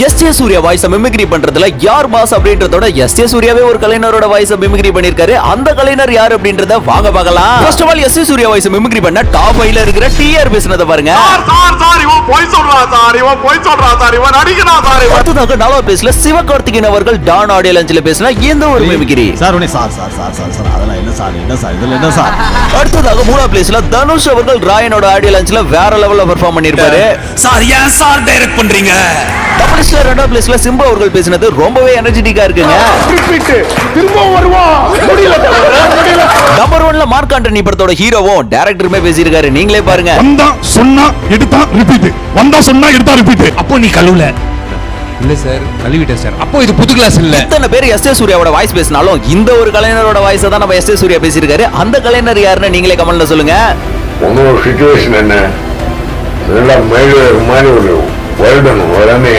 SA. Surya voice mimicry பண்றதுல யார் pass அப்படின்றதோட SA. சூர்யாவே ஒரு கலைஞரோட வாய்ஸ் மிமிக்ரி பண்ணிருக்காரு. அந்த கலைஞர் யார் அப்படின்றத வாங்க பார்க்கலாம். First of all S A. Surya voice mimicry பண்ண டாப் 5ல இருக்கிற டிஆர் பேசுனத பாருங்க. சார் இவன் போய் சொல்றான் சார் இவன் நடிகனா சார். அடுத்ததாக 4வது பிளேஸ்ல சிவகார்த்திகேயன் அவர்கள் டான் ஆடியோ லஞ்ச்ல பேசின இந்த ஒரு மிமிக்ரி. சார் உடனே சார் அதெல்லாம் என்ன சார் இதுல என்ன சார். அடுத்ததாக 3வது பிளேஸ்ல தனுஷ் அவர்கள் ராயனோட ஆடியோ லஞ்ச்ல வேற லெவல்ல பெர்ஃபார்ம் பண்ணிருப்பாரு. சார் ஏன் சார் டைரக்ட் பண்றீங்க? டபுள்ஸ்ல 2வது பிளேஸ்ல சிம்பு அவர்கள் பேசினது ரொம்பவே எனர்ஜெட்டிக்கா இருக்குங்க. திரும்ப வருவான் முடியல. நம்பர் 1ல மார்க் ஆண்டனி படத்தோட ஹீரோவும் டைரக்டருமே பேசியிருக்காரு. நீங்களே பாருங்க. வந்தா சொன்னா எடுத்தா ரிப்பீட், வந்தா சொன்னா எடுத்தா ரிப்பீட். அப்போ நீ கழுவுல இல்ல சார், கழுவிட்டேன் சார். அப்போ இது புது கிளாஸ் இல்ல. இத்தனை பேர் எஸ்.ஏ. சூர்யாவோட வாய்ஸ் பேசினாலும் இந்த ஒரு கலைஞரோட வாய்ஸை தான் நம்ம எஸ்.ஏ. சூர்யா பேசியிருக்காரு. அந்த கலைஞர் யாருன்னு நீங்களே கமெண்ட்ல சொல்லுங்க. உன்னோட சிச்சுவேஷன் என்ன? இதெல்லாம் மேலே மாதிரி ஒரு வருடணும் வரமே.